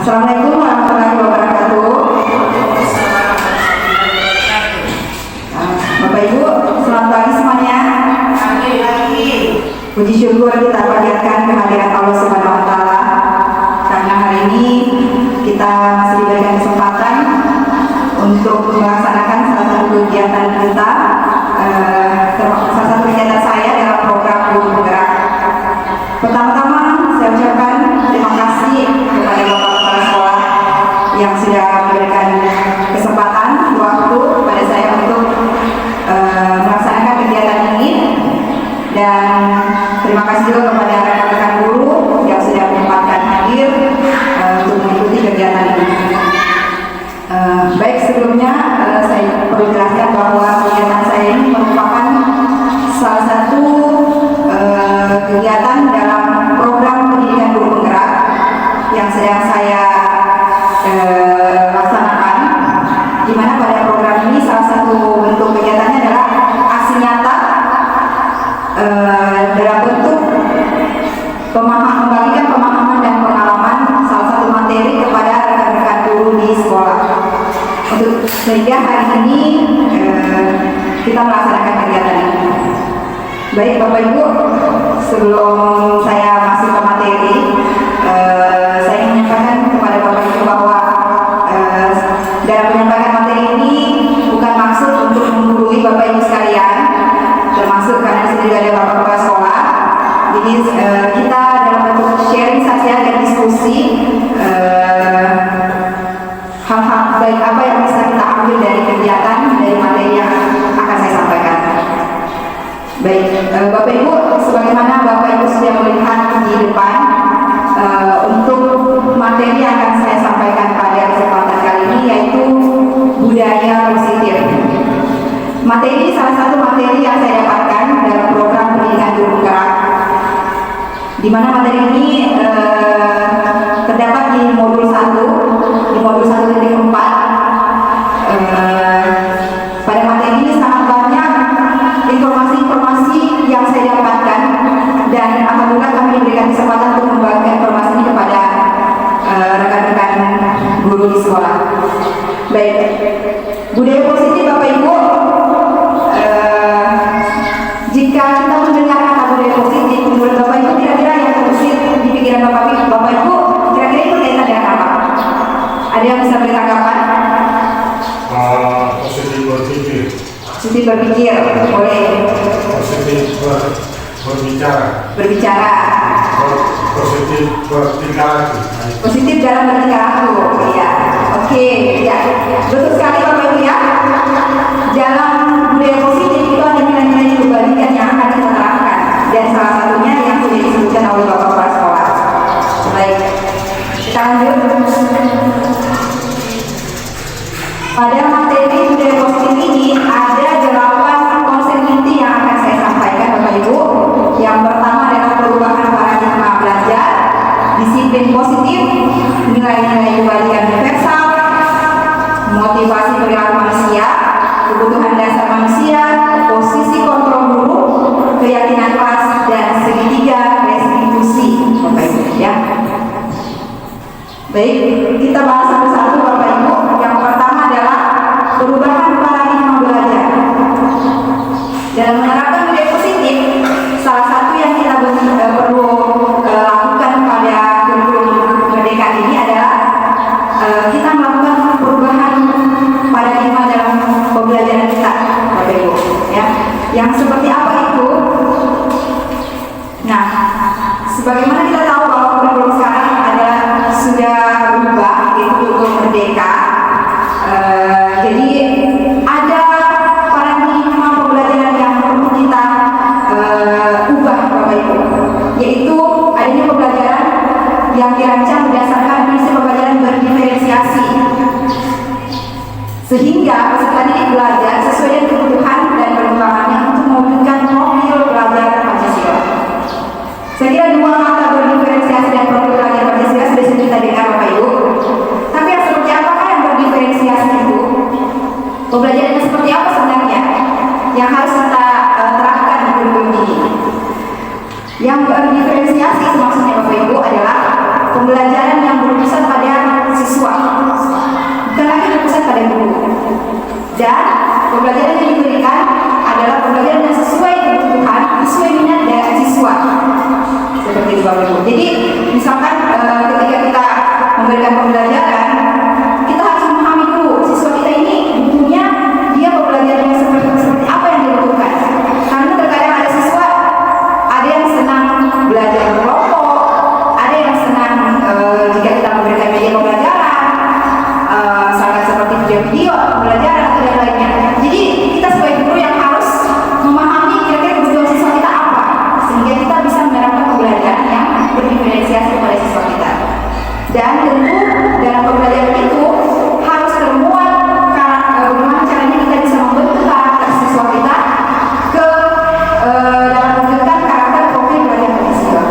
Assalamualaikum warahmatullahi wabarakatuh. Bapak Ibu, selamat pagi semuanya. Puji syukur kita panjatkan kehadiran Allah Subhanahu wa Ta'ala, karena hari ini kita masih diberikan kesempatan untuk melaksanakan salah satu kegiatan kita. Salah satu kegiatan saya adalah program Guru Penggerak. Pertama-tama saya ucapkan terima kasih kepada Bapak Kepala Sekolah yang sudah memberikan kesempatan waktu kepada saya untuk melaksanakan kegiatan ini, dan terima kasih juga kepada rekan-rekan guru yang sudah menyempatkan hadir untuk mengikuti kegiatan ini. Baik, sebelumnya saya perlu jelaskan bahwa kegiatan saya ini merupakan salah satu kegiatan dalam program pendidikan guru penggerak yang sedang saya laksanakan, di mana pada program ini salah satu bentuk kegiatannya adalah aksi nyata dalam bentuk membagikan pemahaman dan pengalaman salah satu materi kepada rekan-rekan guru di sekolah. Sehingga hari ini kita melaksanakan kegiatan ini. Baik Bapak Ibu, sebelum saya masuk ke materi, saya ingin menyampaikan kepada Bapak Ibu bahwa dalam menyampaikan materi ini bukan maksud untuk menggurui Bapak Ibu sekalian, termasuk karena di sini juga ada Bapak Kepala Sekolah. Jadi kita dalam bentuk sharing saja dan diskusi hal-hal baik apa yang bisa kita ambil dari kegiatan, dari materi yang akan saya sampaikan. Baik, Bapak Ibu, sebagaimana Bapak Ibu sudah melihat di depan, untuk materi yang akan saya sampaikan pada kesempatan kali ini yaitu budaya positif. Materi salah satu materi yang saya dapatkan dalam program pendidikan guru penggerak, di mana materi ini terdapat di modul 1, di modul 1.4. Pada materi ini sangat banyak informasi-informasi yang saya dapatkan, dan alhamdulillah kami diberikan kesempatan untuk membagikan informasi ini kepada rekan-rekan guru di sekolah. Baik, budaya positif Bapak Ibu, jika kita mendengar kata budaya positif, menurut Bapak Ibu kira-kira yang terbesit di pikiran Bapak Ibu kira-kira itu kaitan dengan apa? Ada yang bisa beri tanggapan? Positif berpikir. Positif berpikir, boleh. Positif berbicara. Berbicara. Positif bertingkah laku. Positif dalam bertingkah laku, ya. Oke, ya. Betul sekali Bapak Ibu ya. Dalam budaya positif itu ada nilai-nilai kebaikan yang akan kita terapkan, dan salah satunya yang sudah disebutkan oleh Bapak Kepala Sekolah. Baik, kita lanjut. Pada materi budaya positif ini ada 8 konsep inti yang akan saya sampaikan Bapak Ibu. Yang pertama adalah perubahan paradigma belajar, disiplin positif, nilai-nilai kebaikan universal, motivasi perilaku manusia, kebutuhan dasar manusia, posisi kontrol guru, keyakinan kelas, dan segitiga restitusi Bapak Ibu ya. Baik, kita bahas satu-satu Bapak Ibu. Yang pertama adalah perubahan paradigma belajar. Dalam menerapkan budaya positif, salah satu yang kita perlu lakukan pada kurikulum Merdeka ini adalah kita melakukan perubahan paradigma dalam pembelajaran kita Bapak Ibu ya. Yang seperti apa itu? Nah, sebagaimana kita tahu bahwa kurikulum sekarang adalah sudah berubah, yaitu kurikulum Merdeka. Jadi ada paradigma pembelajaran yang perlu kita ubah Bapak Ibu, yaitu adanya pembelajaran yang dirancang berdasarkan prinsip pembelajaran berdiferensiasi, sehingga peserta didik belajar sesuai dengan kebutuhan dan perkembangannya untuk mewujudkan profil belajar Pancasila. Saya kira dua kata berdiferensiasi dan profil belajar Pancasila sudah kita dengar Bapak Ibu. Tapi yang seperti apakah yang berdiferensiasi itu? Pembelajarannya seperti apa sebenarnya yang harus kita terapkan di kurikulum ini? Yang berdiferensiasi maksudnya Bapak Ibu adalah pembelajaran yang berpusat pada Dan pembelajaran yang diberikan adalah pembelajaran yang sesuai kebutuhan, sesuai minat dari siswa. Seperti itu Bapak Ibu. Jadi misalkan ketika kita memberikan pembelajaran, kita harus memahami dulu siswa kita ini butuhnya dia pembelajarannya seperti apa yang dibutuhkan. Karena terkadang ada siswa ada yang senang belajar kelompok, ada yang senang jika kita memberikan media pembelajaran, sangat seperti video-video pembelajaran atau yang lainnya. Jadi kita sebagai guru yang harus memahami kira-kira kebutuhan siswa kita apa, sehingga kita bisa menerapkan pembelajaran yang berdiferensiasi pada siswa kita. Dan tentu dalam pembelajaran itu harus termuat bagaimana caranya kita bisa membentuk karakter siswa kita ke dalam membentukkan karakter profil pelajar Pancasila.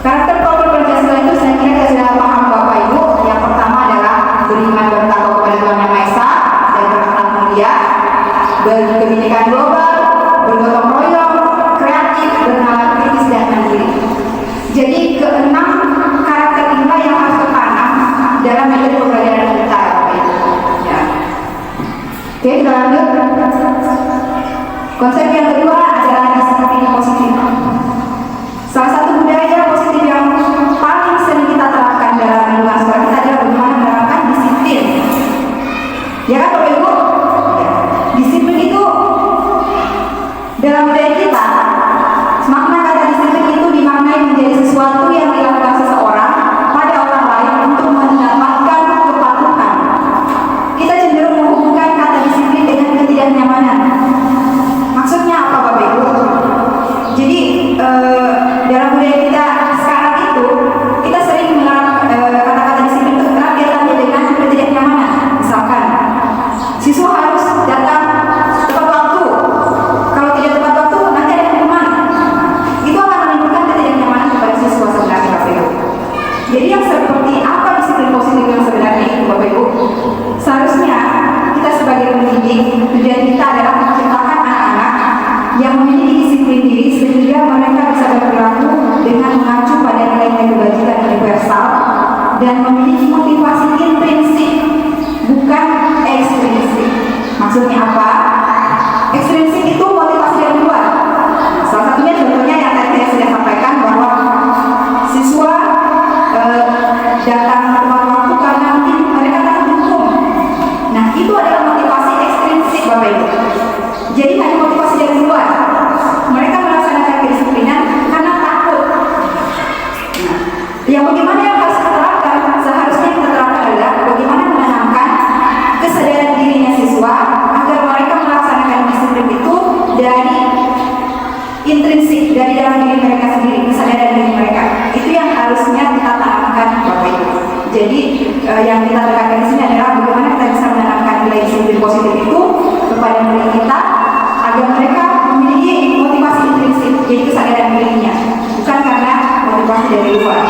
Karakter profil Pancasila itu saya kira kita sudah paham Bapak Ibu. Yang pertama adalah beriman bertakwa kepada Tuhan Yang Maha Esa dan berakhlak mulia, berkebinekaan global, bergotong royong, kreatif, bernalar kritis dan mandiri. Jadi keenam karakter inilah yang harus tertanam dalam metode pembelajaran kita, Bapak Ibu. Ya. Oke, kita lanjut. Konsep yang kedua adalah disiplin positif. Salah satu budaya positif yang paling sering kita terapkan dalam lingkungan sekolah kita adalah bagaimana menerapkan disiplin. Ya kan Bapak Ibu? Ya. Disiplin itu dalam budaya kita, makna kata disiplin itu dimaknai menjadi sesuatu yang dilakukan seseorang pada orang lain untuk mendapatkan kepatuhan. Kita cenderung menghubungkan kata disiplin dengan ketidaknyamanan. Maksudnya apa Bapak Ibu? Jadi dalam budaya kita sekarang itu kita sering menerapkan kata-kata disiplin itu kerap kaitannya dengan ketidaknyamanan. Misalkan siswa harus datang tepat waktu. Kalau tidak tepat waktu nanti ada hukuman. Itu akan menimbulkan ketidaknyamanan kepada siswa sebenarnya Bapak Ibu. Jadi yang seperti apa disiplin positif yang sebenarnya itu Bapak Ibu? Seharusnya kita sebagai pendidik, tujuan kita adalah menciptakan anak-anak yang memiliki disiplin diri sehingga mereka bisa berperilaku dengan mengacu pada nilai-nilai kebajikan universal dan memiliki motivasi intrinsik, bukan ekstrinsik. Maksudnya apa? Ekstrinsik itu motivasi dari luar. Salah satunya contohnya yang tadi saya sudah sampaikan bahwa siswa datang tepat waktu karena mungkin mereka takut dihukum. Nah, itu adalah motivasi ekstrinsik Bapak Ibu. Jadi hanya motivasi dari luar. Mereka melaksanakan kedisiplinan karena takut. Nah, yang bagaimana yang harus kita terapkan? Seharusnya kita terapkan adalah bagaimana menanamkan kesadaran dirinya siswa agar mereka melaksanakan disiplin itu dari intrinsik, dari dalam diri mereka sendiri, kesadaran diri mereka. Itu yang harusnya kita tanamkan Bapak Ibu. Jadi yang kita tekankan di sini adalah bagaimana kita bisa menanamkan nilai disiplin positif itu kepada murid kita agar mereka memiliki motivasi intrinsik, jadi kesadaran dirinya, bukan karena motivasi dari luar.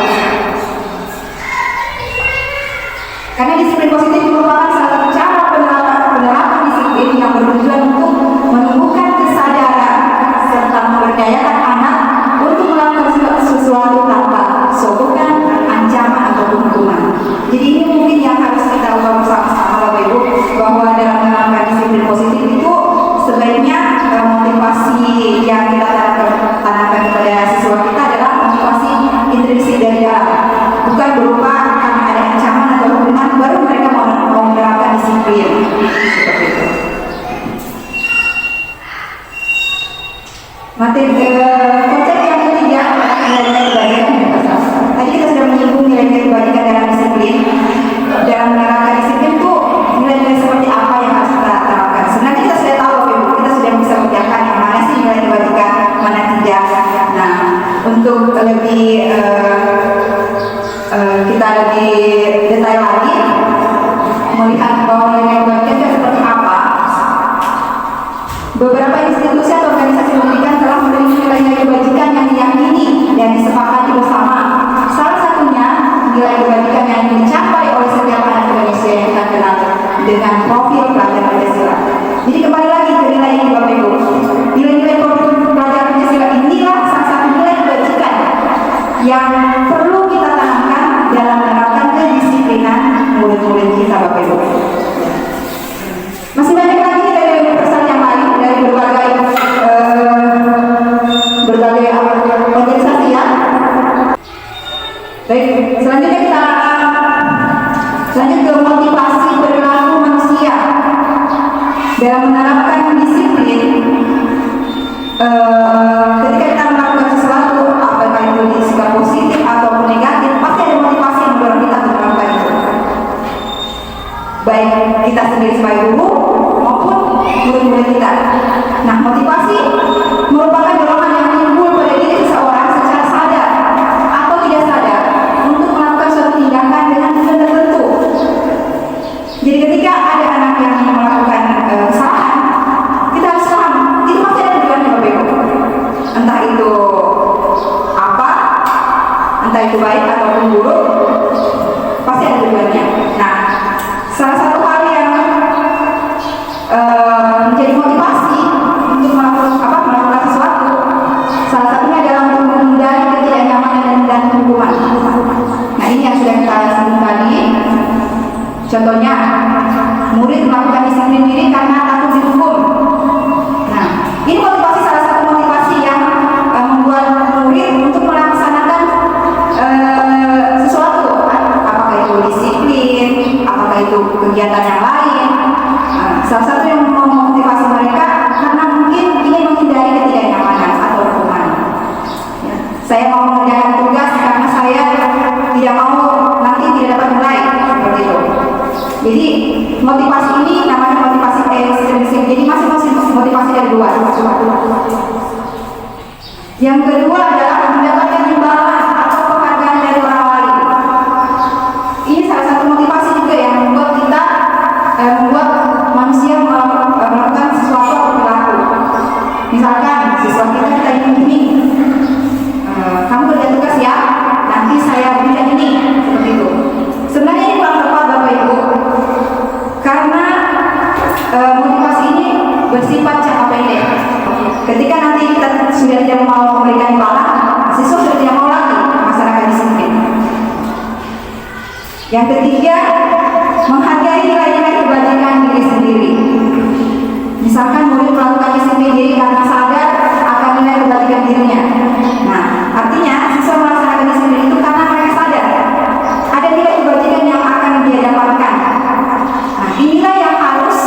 Karena disiplin positif merupakan salah satu cara penerapan disiplin yang bertujuan untuk menumbuhkan kesadaran serta memberdayakan anak untuk melakukan sesuatu tanpa sokongan, ancaman ataupun hukuman. Jadi ini mungkin yang harus kita ubah bersama-sama Bapak Ibu, bahwa dalam menerapkan disiplin positif itu sebaiknya motivasi yang kita tanamkan kepada siswa kita adalah motivasi intrinsik dari dalam, bukan berupa karena ada ancaman atau hukuman baru mereka mau menerapkan disiplin. Seperti itu. Konsep yang ketiga nilai-nilai kebajikan. Tadi kita sudah menyinggung nilai-nilai kebajikan dalam disiplin. Dalam menerapkan disiplin itu nilai-nilai seperti apa yang harus kita terapkan? Sebenarnya kita sudah tahu, kita sudah bisa membedakan yang mana sih nilai kebajikan, mana tidak. Nah, untuk lebih kita lebih detail lagi melihat bahwa nilai kebajikan itu seperti apa. Beberapa institusi atau organisasi pendidikan telah memiliki nilai-nilai kebajikan yang diyakini dan disepakati bersama. Salah satunya nilai kebajikan yang dicapai oleh setiap anak Indonesia yang kita kenal dengan profil pelajar Pancasila. Jadi kembali lagi ke nilai ini Bapak Ibu. Nilai-nilai profil pelajar Pancasila inilah salah satu nilai kebajikan yang perlu kita tanamkan dalam menerapkan kedisiplinan murid-murid kita Bapak Ibu. Baik, selanjutnya kita lanjut ke motivasi perilaku manusia dalam menerapkan disiplin. Ketika kita melakukan sesuatu, apakah itu sikap positif ataupun negatif, pasti ada motivasi yang mendorong kita untuk melakukan itu. Baik kita sendiri sebagai guru maupun murid-murid kita. Nah, motivasi merupakan dorongan yang timbul pada diri seseorang secara sadar atau tidak sadar untuk melakukan suatu tindakan dengan tujuan tertentu. Jadi ketika ada anak yang melakukan kesalahan, kita harus paham itu pasti ada tujuannya, Bapak Ibu. Entah itu apa, entah itu baik ataupun buruk, pasti ada tujuannya. Nah, salah satu hal yang menjadi motivasi untuk melakukan sesuatu, salah satunya adalah untuk menghindari ketidaknyamanan dan hukuman. Nah, ini yang sudah kita sebut tadi. Contohnya, murid melakukan disiplin diri karena takut dihukum. Nah, ini motivasi, salah satu motivasi yang membuat murid untuk melaksanakan sesuatu, apakah itu disiplin, apakah itu kegiatan yang lain. Salah satu yang memotivasi mereka karena mungkin ingin menghindari ketidaknyamanan atau hukuman. Ya, saya mau mengerjakan tugas karena saya tidak mau nanti tidak dapat nilai, seperti itu. Jadi motivasi ini namanya motivasi ekstrinsik. Jadi masing-masing motivasi dari luar. Yang kedua adalah mendapatkan imbalan atau penghargaan dari orang lain. Ini salah satu motivasi juga yang membuat kita membuat manusia melakukan sesuatu atau perilaku. Misalkan siswa kita ini, kamu kerja tugas ya, nanti saya berikan ini, seperti itu. Sebenarnya ini kurang tepat, Bapak Ibu, karena motivasi ini bersifat jangka pendek. Ketika nanti kita sudah tidak mau memberikan imbalan, siswa sudah tidak mau lagi melaksanakan disiplin. Yang ketiga, menghargai nilai-nilai kebajikan diri sendiri. Misalkan murid melakukan disiplin diri karena sadar akan nilai kebajikan dirinya. Nah, artinya siswa melaksanakan disiplin itu karena mereka sadar ada nilai kebajikan yang akan dia dapatkan. Nah, inilah yang harus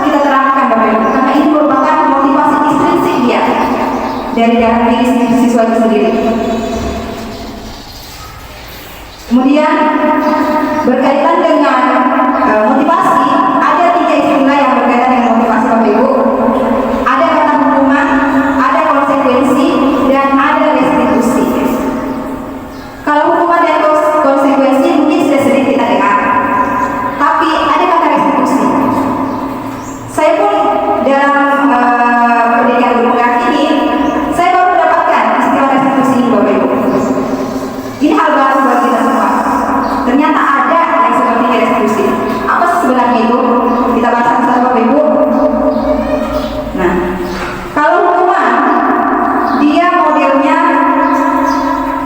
kita terapkan, Bapak Ibu, karena ini merupakan motivasi ekstrinsik dia dari dalam diri siswa itu sendiri. Kemudian berkaitan dengan motivasi, ada 3 istilah yang berkaitan dengan motivasi, Bapak Ibu. Ada kata hukuman, ada konsekuensi, dan ada restitusi. Kalau hukuman dan konsekuensi mungkin sudah sering kita dengar, tapi ada kata restitusi. Saya pun dalam pendidikan guru penggerak ini, saya baru mendapatkan istilah restitusi ini, Bapak Ibu. Ini hal baru buat kita semua. Ternyata ada yang seperti restitusi. Apa sebenarnya itu? Kita bahas satu-satu, Bapak Ibu. Nah, kalau hukuman, dia modelnya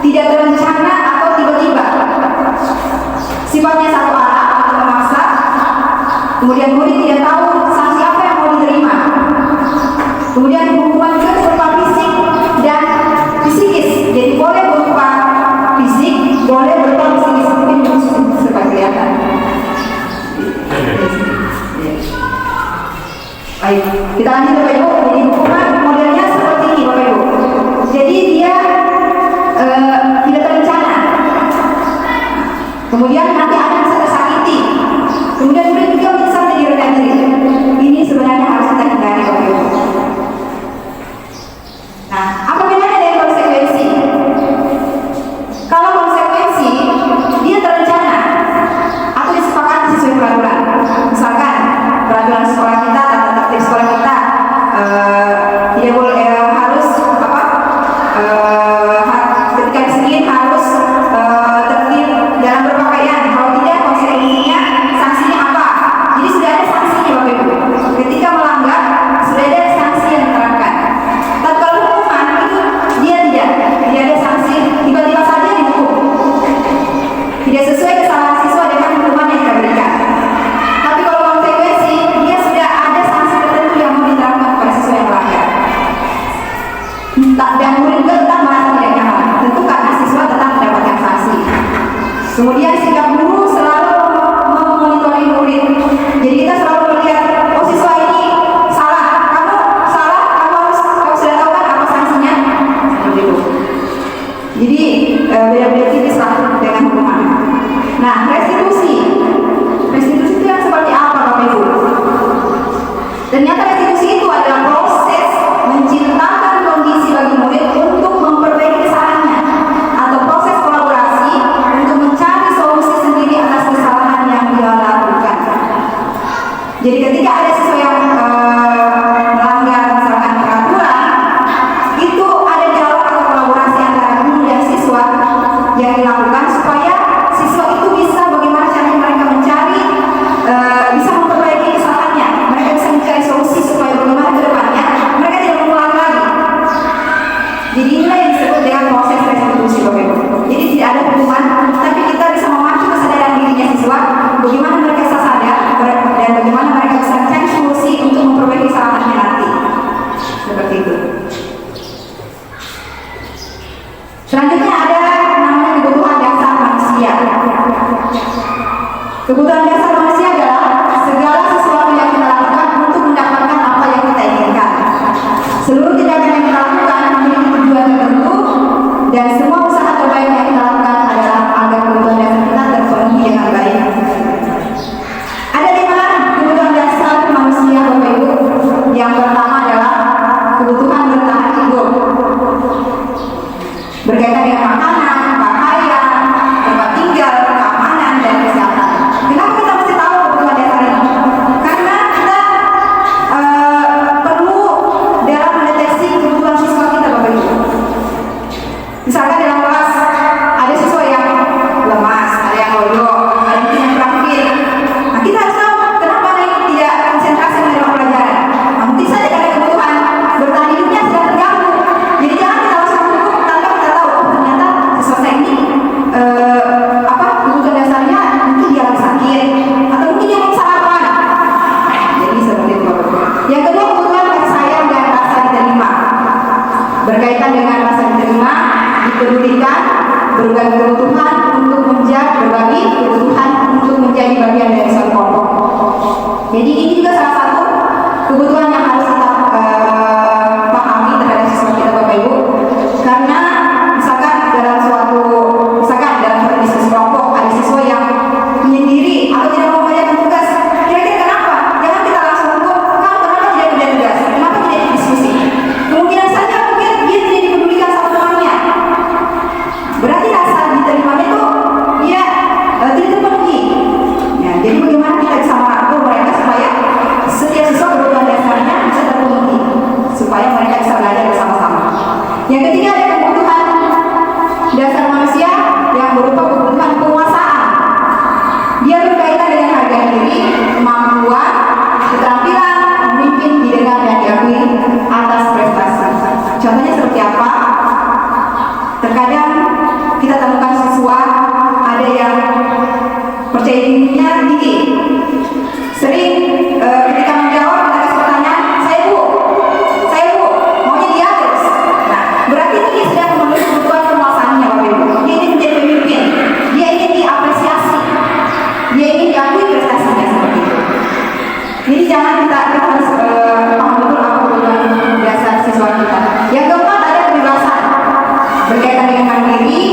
tidak terencana atau tiba-tiba. Sifatnya satu arah atau memaksa. Kemudian murid tidak tahu sanksi apa yang mau diterima. Kemudian hukuman juga berupa fisik dan psikis. Jadi boleh berupa fisik, boleh berupa psikis. Mungkin supaya kelihatan. Baik, kita lanjut, Bapak Ibu. Jadi hukuman modelnya seperti ini, Bapak Ibu. Jadi dia tidak terencana. Kemudian nanti ada yang bisa tersakiti. Kemudian murid juga bisa menjadi rendah diri. Jadi beda-beda tipis lah dengan hukuman. Nah, restitusi itu yang seperti apa Bapak Ibu? Ternyata restitusi itu adalah proses menciptakan kondisi bagi murid untuk memperbaiki kesalahannya, atau proses kolaborasi untuk mencari solusi sendiri atas kesalahan yang dia lakukan. Jadi ketika ada siswa yang melanggar misalkan peraturan, itu ada dialog atau kolaborasi antara guru dan siswa yang dilakukan supaya siswa itu bisa bagaimana caranya mereka mencari bisa memperbaiki kesalahannya, mereka bisa mencari solusi supaya bagaimana ke depannya mereka tidak mengulang lagi. Jadi inilah yang disebut dengan proses restitusi Bapak Ibu. Jadi tidak ada hukuman, tapi kita bisa memacu kesadaran dirinya siswa bagaimana mereka bisa sadar dan bagaimana mereka bisa mencari solusi untuk memperbaiki kesalahannya nanti. Seperti itu. Selanjutnya ada namanya kebutuhan dasar manusia. Kebutuhan dasar manusia adalah segala sesuatu yang kita lakukan untuk mendapatkan apa yang kita inginkan. Seluruh tindakan yang kita lakukan memiliki tujuan tertentu, dan semua usaha terbaik yang kita lakukan adalah agar kebutuhan dasar kita terpenuhi dengan baik. Ada 5 kebutuhan dasar manusia Bapak Ibu. Yang pertama adalah kebutuhan bertahan hidup, berkaitan dengan makanan, pakaian, tempat tinggal, keamanan, dan kesehatan. Kenapa kita mesti tahu kebutuhan dasar ini? Karena kita perlu dalam mendeteksi kebutuhan siswa kita Bapak Ibu. Misalkan dalam kelas ada siswa yang lemas, ada yang loyo, ada yang kurang fit. Nah, kita harus tahu kenapa dia tidak konsentrasi dalam pelajaran. Mungkin saja karena kebutuhan bertahan hidupnya sedang terganggu. Jadi jangan kita langsung cukup tanpa kita tahu ternyata siswa saya ini kebutuhan dasarnya mungkin dia lagi sakit atau mungkin dia mau sarapan. Jadi seperti itu. Yang kedua, kebutuhan kasih sayang dan rasa diterima, berkaitan dengan rasa diterima, dipedulikan, berbagi kebutuhan untuk berbagi kebutuhan untuk menjadi bagian dari suatu kelompok. Jadi ini juga salah satu kebutuhan yang harus kita pahami terhadap siswa kita Bapak Ibu. Karena misalkan dalam suatu diskusi kelompok ada siswa yang menyendiri atau tidak mau mengerjakan tugas. Kira-kira kenapa? Jangan kita langsung ukur, kamu kenapa tidak kerja tugas? Kenapa tidak diskusi? Kemungkinan saja mungkin dia tidak dipedulikan sama temannya. Berarti rasa diterimanya itu dia tidak terpenuhi. Ya, jadi bagaimana kita bisa merangkul mereka supaya setiap siswa kebutuhan dasarnya bisa terpenuhi, supaya mereka bisa belajar bersama-sama. Yang ketiga ada kebutuhan dasar manusia yang berupa kebutuhan penguasaan. Dia berkaitan dengan harga diri, kemampuan, keterampilan, memimpin, didengar dan diakui atas prestasi. Contohnya seperti apa? Terkadang kita temukan siswa ada yang percaya dirinya tinggi. Sering ketika menjawab kita kasih pertanyaan, saya bu, maunya dia terus. Nah, berarti dia sedang memenuhi kebutuhan penguasaannya Bapak Ibu. Dia ingin menjadi pemimpin, dia ingin diapresiasi, dia ingin diakui prestasinya seperti itu. Jadi jangan kita harus paham betul apa kebutuhan dasar siswa kita. Yang keempat ada kebebasan, berkaitan dengan mandiri,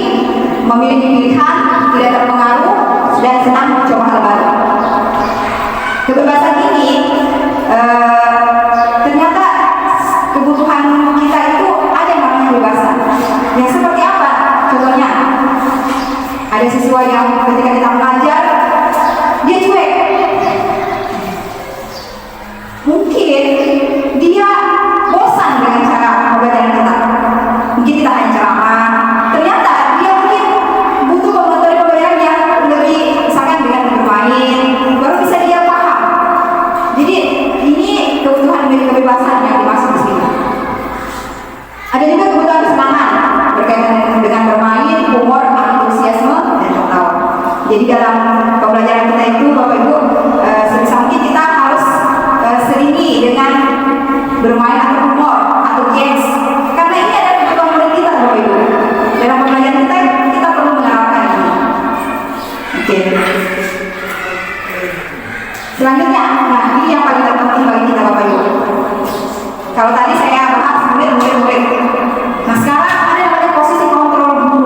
memiliki pilihan, tidak terpengaruh, dan senang mencoba hal baru. Kebebasan ini ternyata kebutuhan kita itu ada yang namanya kebebasan. Yang seperti apa? Contohnya ada siswa yang ketika kita mengajar dia cuek. Mungkin dia bosan dengan cara pembelajaran kita. Mungkin kita hanya ceramah. Ternyata dia mungkin butuh pembelajaran yang lebih, misalkan dengan bermain, baru bisa dia paham. Jadi ini kebutuhan kebebasan yang dimaksud di sini. Ada juga kebutuhan kesenangan, berkaitan dengan bermain, humor, antusiasme, dan tertawa. Jadi dalam pembelajaran kita itu Bapak Ibu, sebisa mungkin kita harus seringi dengan bermain atau humor atau games. Karena ini adalah kebutuhan murid kita Bapak Ibu. Dalam pembelajaran kita perlu menerapkan ini. Oke. Selanjutnya, nah ini yang paling terpenting bagi kita Bapak Ibu. Kalau tadi saya bahas murid. Nah sekarang ada namanya posisi kontrol guru.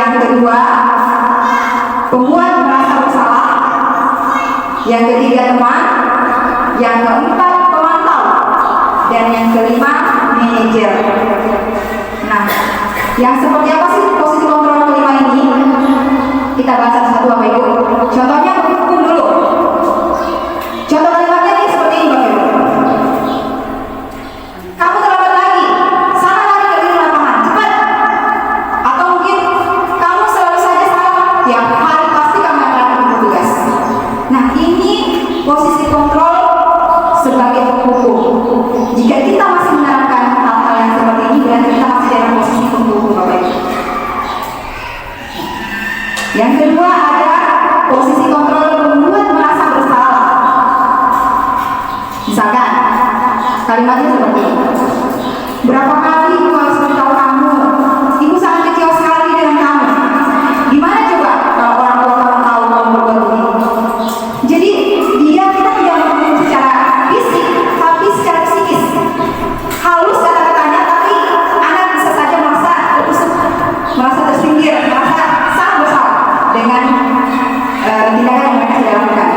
Yang kedua, pemuat merasa bersalah. Yang ketiga, teman. Yang keempat, pemantau. Dan yang kelima, manajer. Nah, yang seperti apa sih posisi kontrol kelima ini? Kita baca satu Bapak Ibu. Contohnya hukum dulu. Contoh kalimatnya ini seperti ini Bapak Ibu. Kamu terlambat lagi, sana lagi ke ujung lapangan, cepat. Atau mungkin kamu selalu saja salah, tiap hari pasti kamu yang terakhir bertugas. Nah, ini posisi kontrol sebagai hukum. Jika kita masih menerapkan hal-hal yang seperti ini, berarti kita masih dalam posisi hukum Bapak Ibu. Yang kedua ada posisi kontrol membuat merasa bersalah. Misalkan kalimatnya seperti ini. Berapa kali ibu harus beritahu kamu? Ibu sangat kecewa sekali dengan kamu. Gimana coba kalau orang tua kamu tahu kamu berbuat begini? Jadi kita tidak menghukum secara fisik, tapi secara psikis. Halus kata-katanya, tapi anak bisa saja merasa tertusuk, merasa tersindir, merasa sangat bersalah dengan tindakan yang mereka sudah lakukan.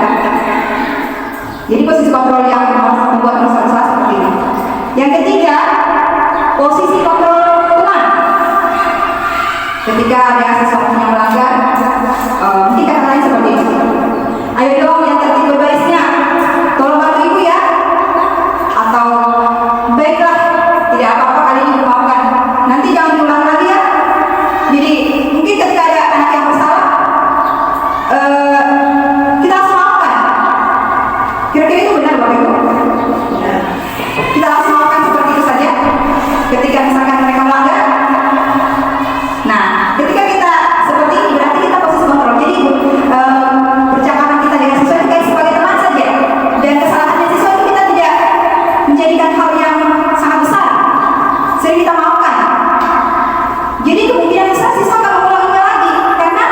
Jadi posisi kontrol yang membuat merasa bersalah seperti ini. Yang ketiga, posisi kontrol teman. Ketika ada sesuatu yang melanggar, mungkin kata lain seperti ini. Ayo dong yang tertib berbarisnya, tolong bantu ibu ya. Atau baiklah, tidak apa-apa kali ini maafkan. Nanti jangan diulang lagi ya. Jadi mungkin ketika ada anak yang bersalah, kita harus maafkan. Kira-kira itu benar Bapak Ibu? Benar. Kita harus maafkan seperti itu saja. Ketika misalkan mereka melanggar. Nah, ketika kita seperti ini berarti kita posisi kontrol. Jadi percakapan kita dengan siswa itu kayak sebagai teman saja. Dan kesalahannya siswa itu kita tidak menjadikan hal yang sangat besar. Sering kita maafkan. Jadi kemungkinan besar siswa akan mengulanginya lagi karena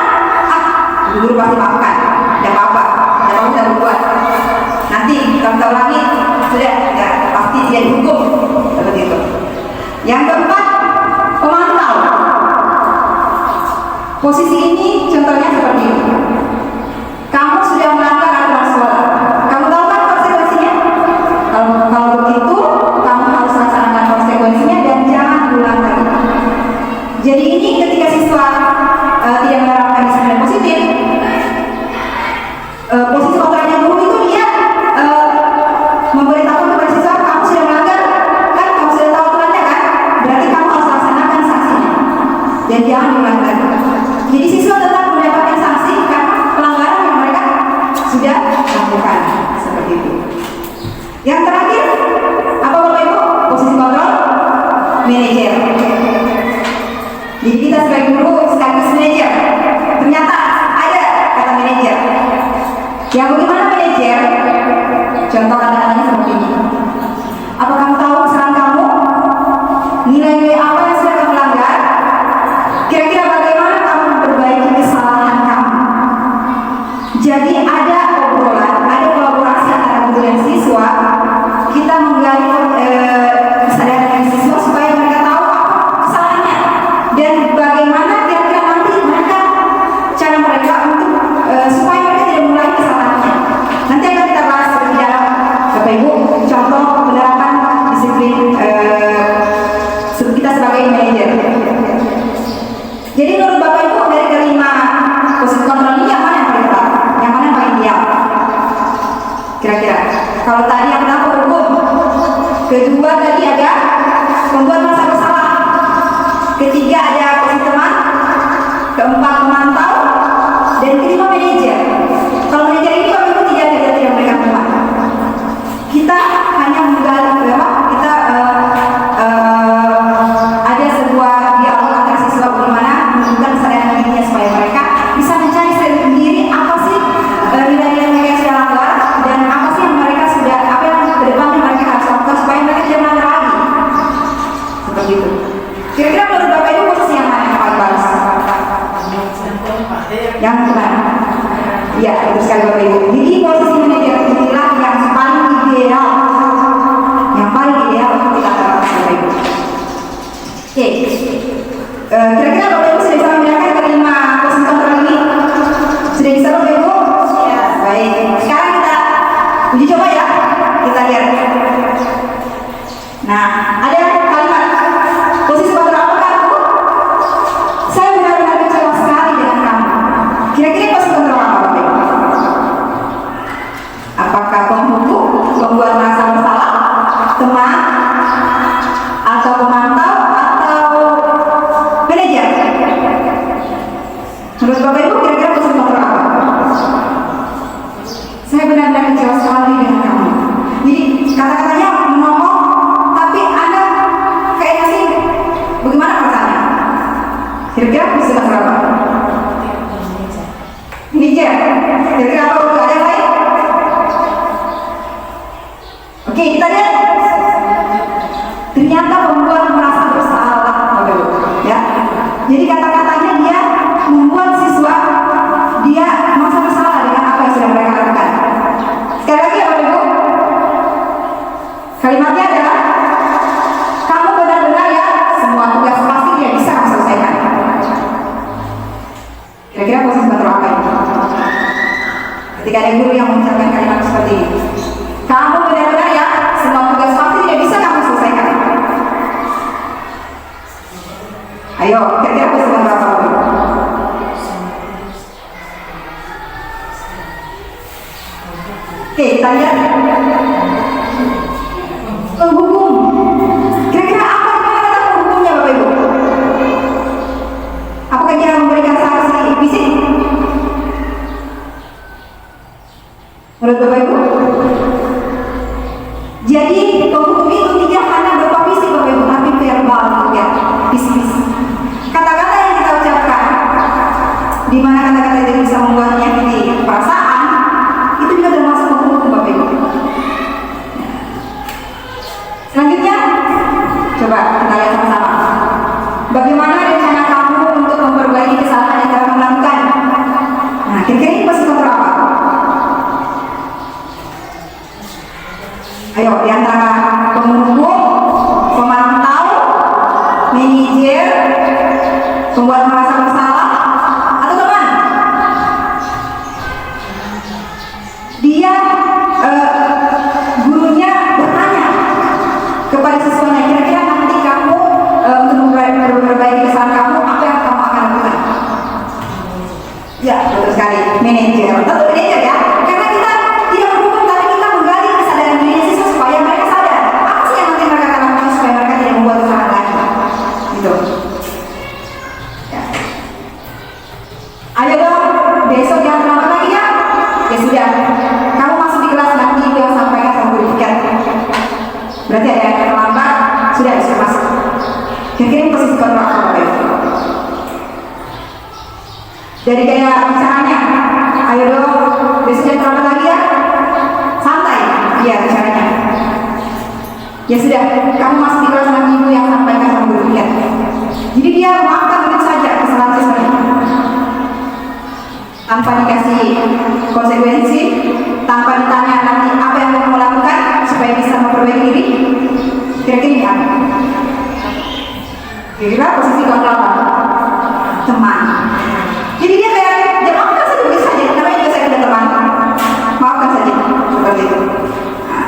guru pasti maafkan. Tidak apa-apa, tidak apa-apa kita berbuat. Nanti kalau kita ulangi sudah ya, pasti tidak dihukum seperti itu. Yang keempat, pemantau. Posisi ini contohnya seperti ini. Kamu sudah melanggar aturan sekolah. Kamu tahu kan konsekuensinya? Kalau begitu, kamu harus laksanakan konsekuensinya dan jangan ulang lagi. Jadi ini ketika siswa tidak menerapkan disiplin positif, posisi kontrolnya guru itu dia memberitahu kepada siswa kamu sudah melanggar, kan kamu sudah tahu aturannya kan, berarti kamu harus laksanakan sanksinya dan jangan diulang lagi. Jadi siswa tetap mendapatkan sanksi karena pelanggaran yang mereka sudah lakukan seperti itu. Yang terakhir apa Bapak Ibu? Posisi kontrol manajer. Jadi kita sebagai guru sekaligus manajer. Ternyata ada kata manajer. Yang bagaimana manajer? Contoh kata-katanya seperti ini. Apa kamu tahu kesalahan kamu? Nilai-nilai apa yang sudah kamu langgar? Kira-kira bagaimana kamu memperbaiki kesalahan kamu? Jadi ada obrolan, ada kolaborasi antara guru dan siswa. Kita menggali kesadaran dari siswa supaya mereka tahu apa kesalahannya dan bagaimana kira-kira nanti mereka cara mereka untuk supaya mereka tidak mengulangi kesalahannya. Nanti akan kita bahas lebih dalam Bapak Ibu contoh penerapan disiplin kita sebagai manajer. Jadi menurut Bapak Ibu dari kelima posisi kontrol ini yang mana yang paling tepat? Yang mana yang paling ideal? Kira-kira kalau tadi yang pertama hukum, kedua tadi ada membuat merasa bersalah, ketiga ada posisi teman, keempat memantau, dan kelima manajer. Kalau manajer ini Bapak Ibu tidak memberikan teman. Kita hanya menggali kita ada sebuah dialog antara siswa bagaimana menunjukkan kesadaran dirinya supaya mereka bisa mencari sendiri apa sih nilai-nilai mereka yang sudah langgar dan apa sih yang mereka sudah apa yang kedepannya mereka harus lakukan supaya mereka tidak melanggar lagi. Seperti itu. Kira-kira menurut Bapak Ibu posisi yang mana yang paling bagus? Yang mana? Iya, betul sekali Bapak Ibu. Jadi posisi manajer inilah yang paling ideal, yang paling ideal untuk kita terapkan Bapak Ibu. Oke, kira-kira Bapak Ibu sudah bisa membedakan kelima Menurut Bapak Ibu kira-kira posisi kontrol apa? Saya benar-benar kecewa sekali dengan kamu. Jadi kata-katanya menolong, tapi Anda kayaknya sih bagaimana perasaannya? Kira-kira posisi kontrol apa? Manajer. Kira-kira apa? Ada yang lain? Oke, kita lihat. Ternyata membuat merasa bersalah, Bapak Ibu. Ya. Jadi kata-katanya dia membuat siswa dia merasa bersalah dengan apa yang sudah mereka lakukan. Sekali lagi ya Bapak Ibu, kalimatnya adalah kamu benar-benar ya semua tugas pasti tidak bisa kamu selesaikan. Kira-kira posisi kontrol apa ini? Ketika ada guru yang mengucapkan kalimat seperti ini, kamu benar-benar ya semua tugas pasti tidak bisa kamu selesaikan. Ayo, kira-kira posisi kontrol apa? Oke, kita lihat penghukum. Kira-kira apa yang kata penghukumnya Bapak Ibu? Apakah dia memberikan sanksi fisik? Menurut Bapak Ibu? Jadi penghukum itu tidak hanya berupa fisik Bapak Ibu, tapi verbal ya, fisik. Kata-kata yang kita ucapkan, di mana kata-kata itu bisa membuat menyakiti perasaan, itu juga termasuk penghukum Bapak Ibu. Selanjutnya, coba kita lihat sama-sama. Bagaimana rencana kamu untuk memperbaiki kesalahan yang telah kamu lakukan? Nah, kira-kira ini posisi kontrol apa? Ayo, di antara penghukum, pemantau, manajer, pembuat merasa bersalah, atau teman? Dia gurunya bertanya kepada siswanya, kira-kira nanti kamu untuk memperbaiki kesalahan kamu, apa yang kamu akan lakukan? Ya, betul sekali, manajer. Tentu manajer ya, karena kita tidak menghukum, tapi kita menggali kesadaran diri siswa supaya mereka sadar apa sih yang nanti mereka akan lakukan supaya mereka tidak membuat kesalahan lagi. Gitu. Ya. Ayo dong, besok jangan terlambat lagi ya. Ya sudah, kamu masuk di kelas nanti ibu yang sampaikan sama guru tiket. Berarti ada yang terlambat, sudah bisa masuk. Kira-kira posisi kontrol apa Bapak Ibu? Dari gaya bicaranya, ayo dong, besok jangan terlambat lagi ya. Santai, iya bicaranya. Ya sudah, kamu masuk di kelas nanti ibu yang sampaikan sama guru tiket. Jadi dia memaafkan begitu saja kesalahan siswanya, tanpa dikasih konsekuensi, tanpa ditanya nanti apa yang kamu lakukan supaya bisa memperbaiki diri. Kira-kira ini apa? Kira-kira posisi kontrol apa? Teman. Jadi dia kayak, ya maafkan saja begitu saja, namanya juga saya punya teman. Maafkan saja, seperti itu. Nah,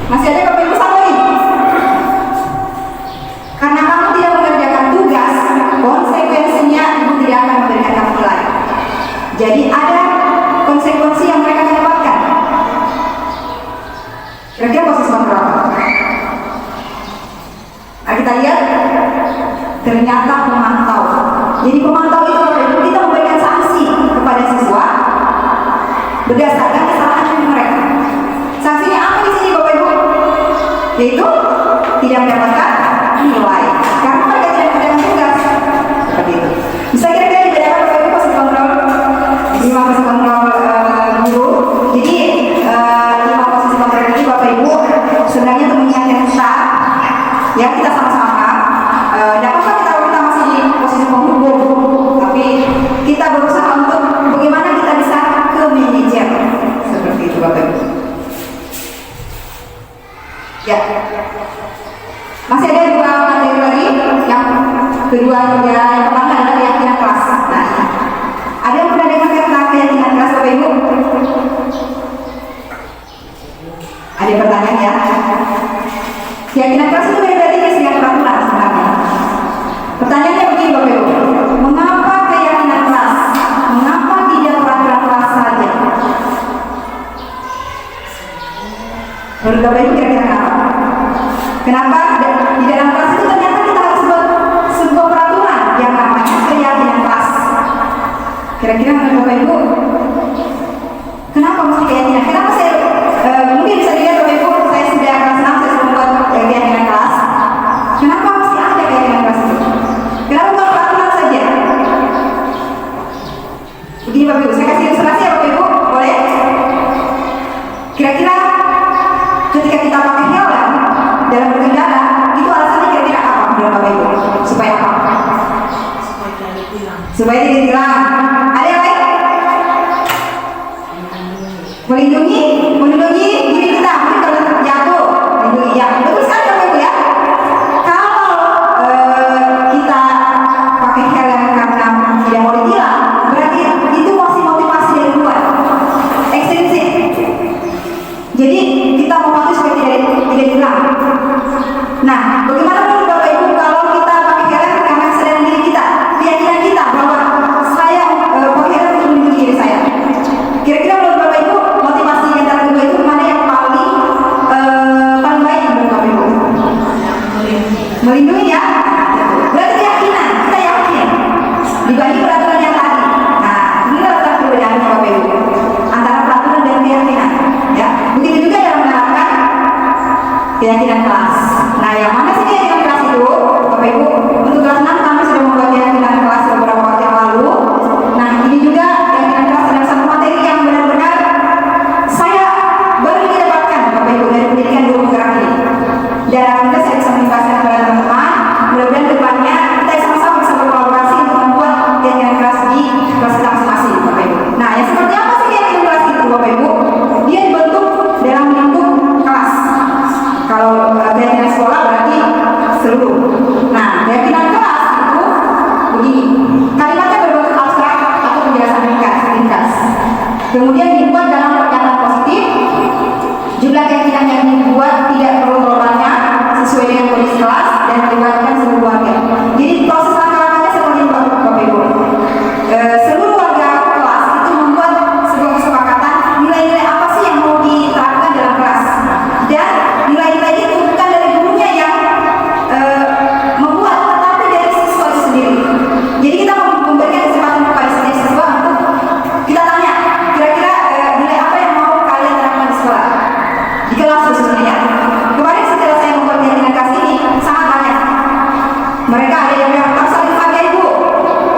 masih ada Bapak Ibu satu lagi. Karena kamu tidak mengerjakan tugas, konsekuensinya ibu tidak akan memberikan kamu nilai. Jadi ada konsekuensi yang mereka dapatkan. Kira-kira posisi kontrol apa? Nah, kita lihat ternyata pemantau. Jadi pemantau itu kita memberikan sanksi kepada siswa berdasarkan kesalahan mereka. Sanksinya apa di sini Bapak Ibu? Yaitu tidak mendapatkan nilai karena mereka tidak mengerjakan tugas. Seperti itu. Bisa kira-kira dibedakan Bapak Ibu posisi kontrol? Lima posisi kontrol guru. Jadi lima posisi kontrol ini Bapak Ibu sebenarnya untuk mengingatkan kita, ya kita sama-sama. Dapatkah kita masih di posisi penghukum, tapi kita berusaha untuk bagaimana kita bisa ke manajer. Seperti itu Bapak Ibu. Ya. Masih ada dua materi lagi. Yang kedua ya, yang pertama adalah keyakinan kelas. Nah, ada yang pernah dengar tentang keyakinan kelas Bapak Ibu? Ada pertanyaan ya? Keyakinan kelas itu berarti dengan peraturan sebenarnya. Pertanyaannya begini Bapak Ibu, mengapa keyakinan kelas? Mengapa tidak peraturan kelas saja? Menurut Bapak Ibu kira-kira kenapa? Kenapa di dalam kelas itu ternyata kita harus buat sebuah peraturan yang namanya keyakinan kelas? Bapak Ibu? Kenapa mesti keyakinan? Kenapa saya mungkin bisa dilihat Bapak Ibu, saya sudah kelas 6, saya sudah membuat keyakinan kelas. Kenapa mesti ada keyakinan kelas itu? Kenapa bukan peraturan saja? Begini Bapak Ibu, saya kasih ilustrasi ya Bapak Ibu, boleh? Kira-kira ketika kita pakai helm dalam berkendara, itu alasannya kira-kira apa menurut Bapak Ibu? Supaya apa? Supaya tidak ditilang. Ada yang lain? Melindungi diri kita. Mungkin kalau jatuh, melindungi. Ya, betul sekali Bapak Ibu ya. Kalau kita pakai helm karena tidak mau ditilang, berarti itu masih motivasi dari luar, ekstrinsik. Jadi kita mematuhi supaya tidak ditilang. Nah, bagaimana menurut Bapak Ibu kalau kita pakai helm karena kesadaran diri kita, keyakinan kita bahwa saya pakai helm untuk melindungi diri saya? Kira-kira menurut Bapak Ibu motivasi yang kedua itu mana yang paling baik menurut Bapak Ibu? Melindungi ya. Berarti keyakinan, kita yakin dibanding peraturan yang tadi. Nah, inilah letak perbedaan Bapak Ibu antara peraturan dan keyakinan. Ya, begitu juga dalam menerapkan keyakinan kelas. Nah, yang mana sih keyakinan kelas itu, Bapak Ibu? Untuk kelas 6 kami sudah membuat keyakinan kelas beberapa waktu yang lalu. Nah, ini juga keyakinan kelas adalah satu materi yang benar-benar saya baru ini dapatkan, Bapak Ibu, dari pendidikan guru penggerak ini. Dan alhamdulillah saya bisa membahaskan kepada teman-teman. Mudah-mudahan depannya kita sama-sama bisa berkolaborasi untuk membuat keyakinan kelas di kelas kita masing-masing, Bapak Ibu. Nah, yang seperti apa sih keyakinan kelas itu, Bapak Ibu? Dia dibentuk dalam lingkup kelas. Kalau keyakinan sekolah berarti seluruh. Nah, keyakinan kelas itu begini. Kalimatnya berbentuk abstrak atau penjelasan ringkas. Kemudian dibuat dalam pernyataan positif. Jumlah keyakinan yang dibuat tidak perlu terlalu banyak, sesuai dengan kondisi kelas dan melibatkan seluruh warga. Jadi proses langkah-langkahnya seperti itu, Bapak Ibu. Seluruh warga kelas itu membuat sebuah kesepakatan nilai-nilai apa sih yang mau diterapkan dalam kelas. Dan nilai-nilai itu bukan dari gurunya yang membuat, tetapi dari siswa itu sendiri. Jadi kita memberikan kesempatan kepada setiap siswa untuk kita tanya, kira-kira nilai apa yang mau kalian terapkan di sekolah, di kelas khususnya ya. Kemarin setelah saya membuat keyakinan kelas ini sangat banyak. Mereka ada yang bilang harus saling pakai Bu,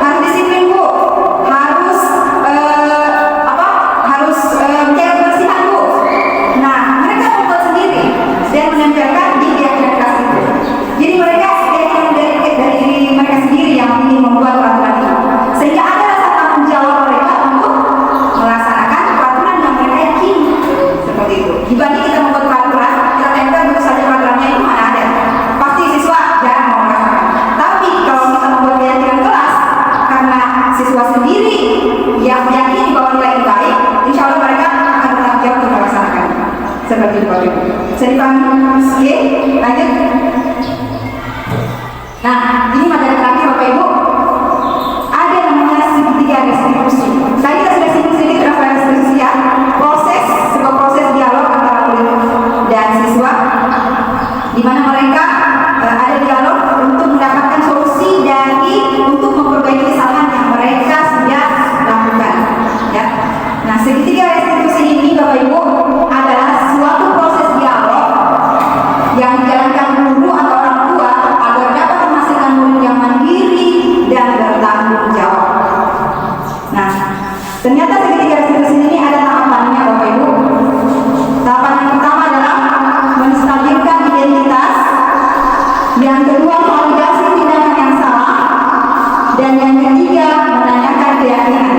harus disiplin Bu, harus harus menjaga kebersihan Bu. Nah, mereka membuat sendiri dan menempelkan di keyakinan kelas itu. Jadi mereka keyakinan dari mereka sendiri yang ingin membuat peraturan itu, sehingga ada rasa tanggung jawab mereka untuk melaksanakan peraturan yang mereka yakin seperti itu. Dibanding kita membuat peraturan, kita tempel begitu saja peraturannya, itu mana ada. Pasti siswa jarang mau melaksanakan. Tapi kalau kita membuat keyakinan kelas, karena siswa sendiri yang meyakini bahwa nilai itu baik, insya Allah mereka akan bertanggung jawab untuk melaksanakan. Seperti itu Bapak Ibu. Bisa dipahami? Oke, lanjut. Nah, ini materi terakhir Bapak Ibu. Ada namanya segitiga restitusi. Tadi kita sudah singgung sedikit tentang restitusi ya. Sebuah proses dialog antara murid dan siswa, di mana mereka ada dialog untuk mendapatkan solusi untuk memperbaiki kesalahan yang mereka sudah lakukan. Ya. Nah, segitiga restitusi ini Bapak Ibu adalah suatu proses dialog yang dijalankan guru atau orang tua agar dapat menghasilkan murid yang mandiri dan bertanggung jawab. Nah, ternyata segitiga restitusi ini ada tahapannya Bapak Ibu. Tahapan yang pertama adalah menstabilkan identitas, yang kedua validasi tindakan yang salah, dan yang ketiga menanyakan keyakinan.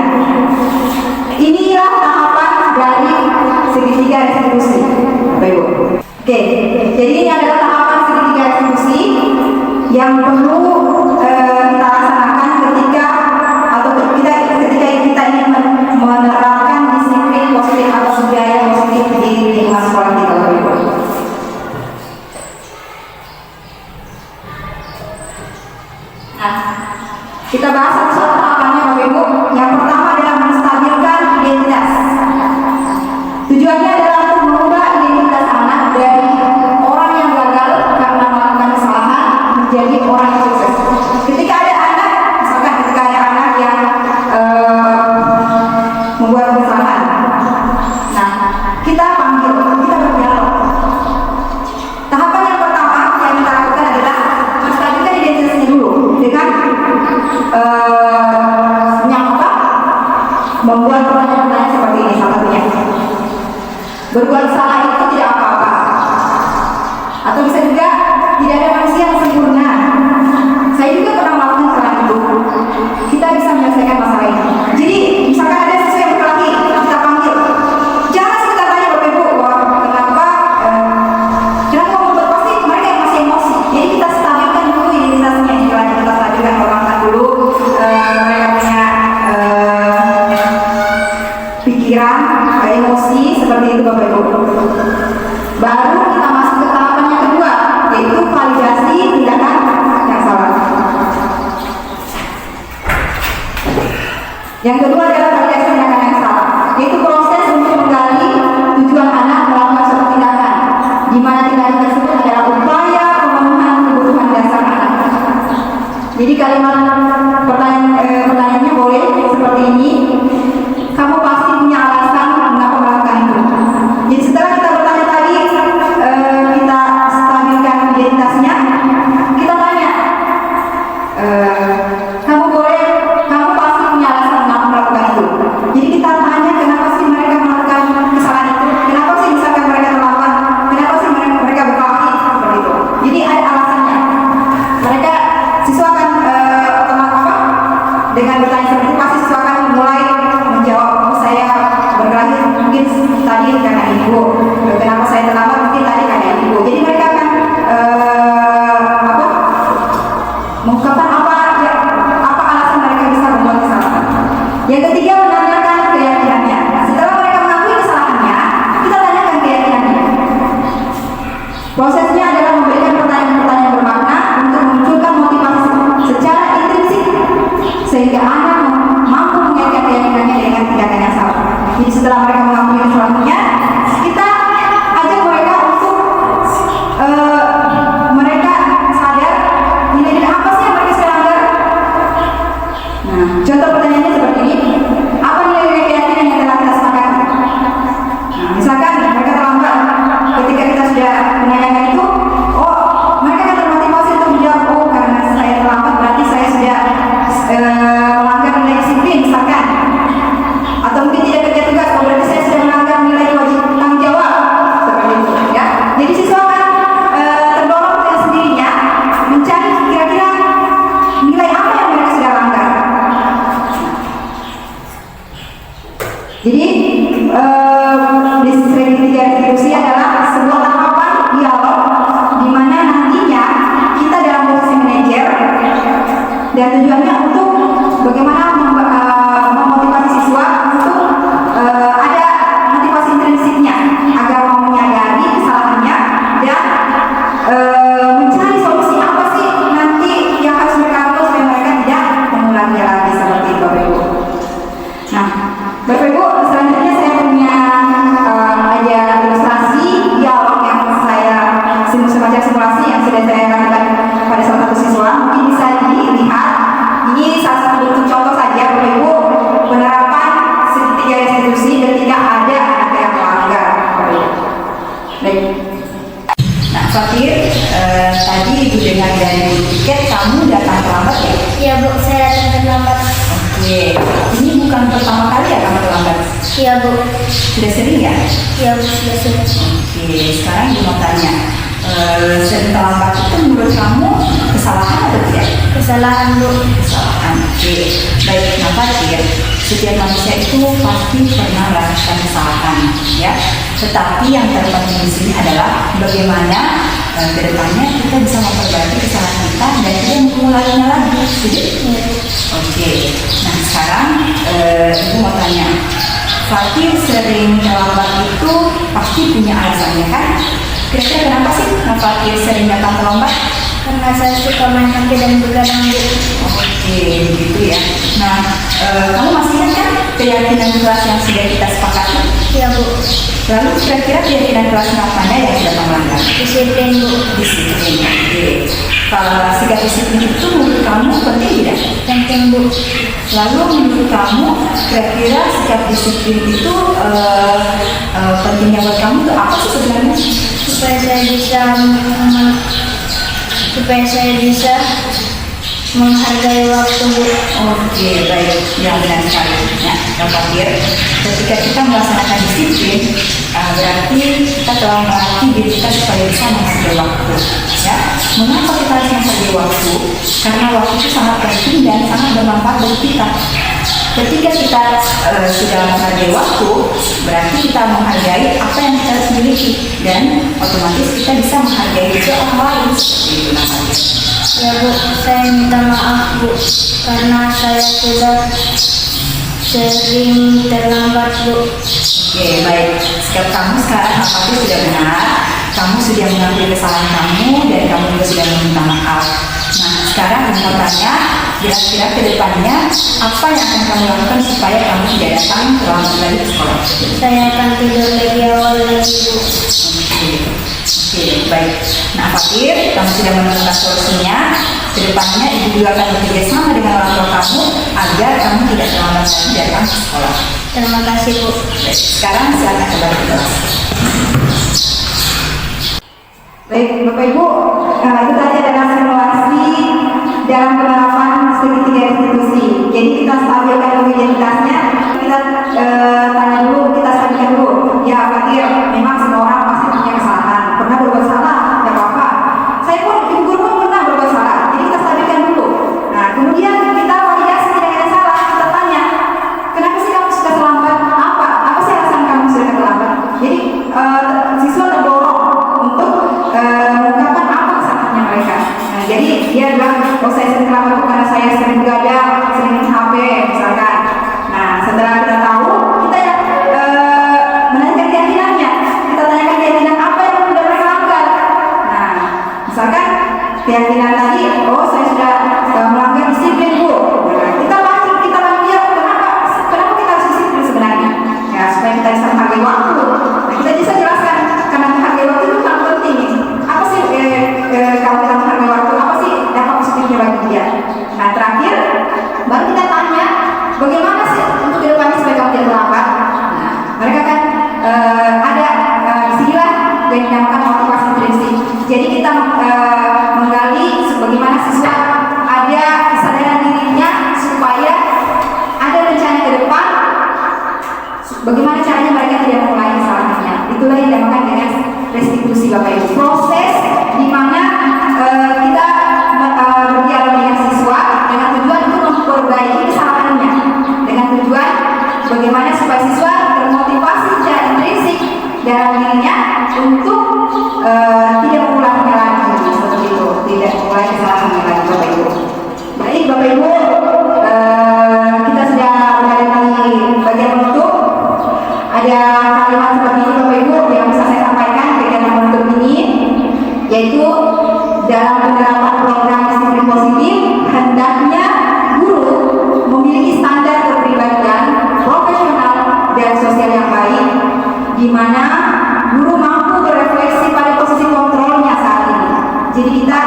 Inilah tahapan dari segitiga restitusi, Bapak Ibu. Oke, jadi ini adalah tahapan segitiga restitusi yang perlu kita laksanakan ketika kita ingin menerapkan disiplin positif atau budaya positif di lingkungan sekolah kita, Bapak Ibu. Nah, kita bahas satu-satu tahapannya Bapak Ibu. Yang pertama adalah menstabilkan identitas. Tujuannya adalah untuk mengubah identitas anak dari orang yang gagal karena melakukan kesalahan menjadi orang yang sukses. Ketika ada anak yang menyangka membuat pertanyaan-pertanyaan seperti ini. Salah satunya, berbuat salah itu tidak apa-apa, atau bisa juga tidak ada manusia yang sempurna. Saya juga pernah melakukan kesalahan itu. Kita bisa menyelesaikan masalah ini. Jadi misalkan ada siswa yang berkelahi, kita panggil. Jangan langsung kita tanya Bapak Ibu, kenapa membuat, pasti mereka yang masih emosi. Jadi kita stabilkan dulu identitasnya, istilahnya kita stabilkan, orangkan dulu mereka punya pikiran, emosi seperti itu Bapak Ibu. Baru kita masuk ke tahapan yang kedua, yaitu validasi tindakan yang salah. Yang kedua adalah validasi tindakan yang salah, yaitu proses untuk menggali tujuan anak melakukan suatu tindakan, di mana tindakan tersebut adalah upaya pemenuhan kebutuhan dasar anak. Jadi kalimat pertanyaannya boleh seperti ini. Kamu pasti punya alasan mengapa melakukan itu. Jadi setelah kita bertanya tadi, kita stabilkan identitasnya, kita tanya, kamu pasti punya alasan mengapa melakukan itu. Jadi kita tanya kenapa sih mereka melakukan kesalahan itu, kenapa sih misalkan mereka terlambat, kenapa sih mereka berkelahi seperti itu. Jadi ada alasannya. Mereka siswa akan dengan bertanya seperti itu, pasti siswa akan mulai menjawab, saya berkelahi mungkin tadi karena ibu, kenapa saya terlambat mungkin tadi karena ibu. Jadi mereka akan mengungkapkan apa alasan mereka bisa membuat kesalahan. Yang ketiga, menanyakan keyakinannya. Setelah mereka mengakui kesalahannya, kita tanyakan keyakinannya. Prosesnya adalah memberikan pertanyaan-pertanyaan bermakna untuk memunculkan motivasi secara intrinsik sehingga anak mampu mengaitkan keyakinannya dengan tindakan yang salah. Jadi setelah mereka mengakui kesalahannya, kita ajak mereka untuk mereka sadar nilai-nilai apa sih yang mereka sedang langgar. Nah, contoh pertanyaannya seperti ini. Apa nilai-nilai keyakinan yang telah kita sepakati? Nah, misalkan mereka terlambat, ketika kita sudah menanyakan itu, mereka akan termotivasi untuk menjawab, karena saya terlambat berarti saya sudah melanggar nilai disiplin misalkan, atau mungkin tidak kerja tugas, berarti saya sudah melanggar nilai wajib tanggung jawab seperti itu ya. Jadi siswa akan terdorong dengan sendirinya mencari kira-kira nilai apa yang mereka sudah langgar. Jadi strategi retribusi adalah sebuah tahapan dialog di mana nantinya kita dalam posisi manajer, dan tujuannya untuk bagaimana memotivasi siswa untuk ada motivasi intrinsiknya agar mau menyadari kesalahannya dan mencari solusi apa sih nanti yang harus mereka lakukan supaya mereka tidak mengulangi lagi seperti itu Bapak Ibu. Nah, Bapak Ibu, selanjutnya saya punya ada ilustrasi dialog yang saya semacam simulasi yang sudah saya lakukan pada salah satu siswa. Mungkin bisa dilihat. Ini salah satu bentuk contoh saja Bapak Ibu penerapan segitiga restitusi ketika ada anak yang melanggar. Baik. Nah, Fatir, tadi Ibu dengar dari tiket kamu datang terlambat ya? Iya Bu, saya datang terlambat. Oke, ini bukan pertama kali ya kamu terlambat? Iya Bu. Sudah sering ya? Iya Bu, sudah sering. Oke, sekarang Ibu mau tanya, sering terlambat itu menurut kamu kesalahan atau tidak? Kesalahan Bu. Kesalahan. Oke, baik. Kenapa ya? Setiap manusia itu pasti pernah melakukan kesalahan, ya. Tetapi yang terpenting di sini adalah bagaimana kedepannya kita bisa memperbaiki kesalahan kita dan tidak mengulanginya lagi. Setuju? Oke. Nah sekarang Ibu mau tanya, Fatir sering terlambat itu pasti punya alasannya kan? Kira-kira kenapa sih Fatir sering datang terlambat? Karena saya suka main HP dan begadang Bu. Oke, begitu ya. Nah, kamu masih ingat kan keyakinan kelas yang sudah kita sepakati? Iya Bu. Lalu kira-kira keyakinan kelas mana yang sudah melanggar? Disiplin Bu. Disiplin. Oke. Kalau sikap disiplin itu menurut kamu penting tidak? Penting Bu. Lalu menurut kamu kira-kira sikap disiplin itu pentingnya buat kamu itu apa sih sebenarnya? Supaya saya bisa menghargai waktu, Bu. Oke, baik. Ya, benar sekali. Ya, Bapak Fir, ketika kita melaksanakan disiplin, berarti kita telah melatih diri kita supaya bisa menghargai waktu. Ya, mengapa kita harus menghargai waktu? Karena waktu itu sangat penting dan sangat bermanfaat bagi kita. Ketika kita sudah menghargai waktu, berarti kita menghargai apa yang kita harus miliki dan otomatis kita bisa menghargai juga orang lain. Itu namanya. Ya, Bu, saya minta maaf, Bu, karena saya sudah sering terlambat, Bu. Oke, baik. Sikap kamu sekarang apakah sudah benar? Kamu sudah mengakui kesalahan kamu dan kamu juga sudah meminta maaf. Nah, sekarang mau tanya, kira-kira ke depannya apa yang akan kamu lakukan supaya kamu tidak datang terlambat lagi ke sekolah? Saya akan tidur lebih awal lagi, Bu. Oke, baik. Nah, Fakir, kamu sudah menemukan solusinya. Kedepannya ibu juga akan bekerja sama dengan orang tua kamu agar kamu tidak terlambat lagi datang ke sekolah. Terima kasih, Bu. Baik, sekarang silakan kembali ke kelas. Baik, Bapak Ibu, itu tadi adalah simulasi dalam penerapan segitiga institusi. Jadi kita stabilkan dulu identitasnya, kita tanya dulu, kita stabilkan dulu. Ya, Fakir, memang semua orang pasti punya kesalahan. Pernah berbuat salah, tidak apa-apa. Saya pun, ibu guru pun pernah berbuat salah. Jadi kita stabilkan dulu. Nah, kemudian kita validasi tidak ada salah. Kita tanya, kenapa sih kamu sudah terlambat? Apa sih alasan kamu sudah terlambat? Jadi siswa terdorong untuk mengungkapkan apa kesalahannya mereka. Nah, jadi dia bilang, oh saya sering terlambat karena saya sering begadang, sering main HP misalkan. Nah, setelah kita tahu, kita ya menanyakan keyakinannya. Kita tanyakan keyakinan apa yang sudah mereka lakukan. Nah, misalkan keyakinan tadi, oh saya sudah melanggar disiplin, Bu. Nah, kita lagi dia kenapa kita harus disiplin sebenarnya? Ya, supaya kita bisa menghargai waktu. Nah, kita bisa jelaskan karena menghargai waktu itu sangat penting. Apa sih kalau kita menghargai waktu, apa sih dampak positifnya bagi dia? Nah, terakhir baru kita tanya bagaimana sih untuk kedepannya supaya kamu tidak terlambat. Nah, mereka kan ada disinilah yang dinamakan motivasi intrinsik. Jadi kita menggali bagaimana siswa ada kesadaran dirinya supaya ada rencana ke depan. Bagaimana caranya mereka tidak mengulangi kesalahannya? Itulah yang dinamakan dengan restitusi, Bapak Ibu. Proses di mana kita berdialog dengan siswa dengan tujuan untuk memperbaiki kesalahannya, dengan tujuan bagaimana supaya siswa termotivasi secara intrinsik dalam dirinya untuk tidak mengulanginya lagi, seperti itu, tidak mengulangi kesalahannya lagi, Bapak Ibu. Baik, Bapak Ibu, kita sudah berada di bagian penutup. Ada kalimat seperti ini, Bapak Ibu, yang bisa saya sampaikan kegiatan penutup ini, yaitu dalam penerapan program disiplin positif, hendaknya guru memiliki standar kepribadian profesional dan sosial yang baik, di mana guru mampu berefleksi pada posisi kontrolnya saat ini. Jadi kita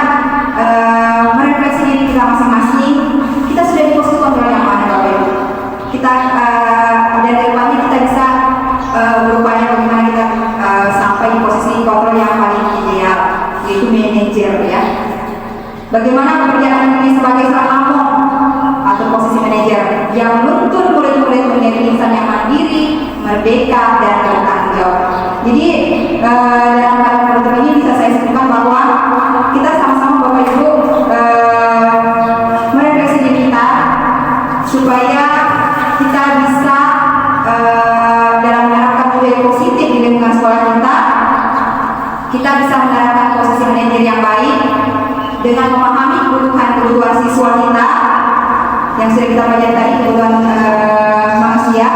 merefleksi diri kita masing-masing. Kita sudah di posisi kontrol yang mana, Bapak Ibu? Kita dan depannya kita bisa berupaya bagaimana kita sampai di posisi kontrol yang paling ideal, yaitu manajer, ya. Bagaimana pekerjaan ini sebagai seorang among atau posisi manajer yang menuntun murid-murid menjadi insan yang mandiri, merdeka, dan bertanggung jawab. Jadi dalam kalimat penutup ini bisa saya sebutkan bahwa kita sama-sama, Bapak Ibu, merefleksi diri kita supaya kita bisa dalam menerapkan budaya positif di lingkungan sekolah kita bisa menerapkan posisi manajer yang baik dengan memahami kebutuhan siswa kita yang sudah kita pelajari tadi, kebutuhan manusia,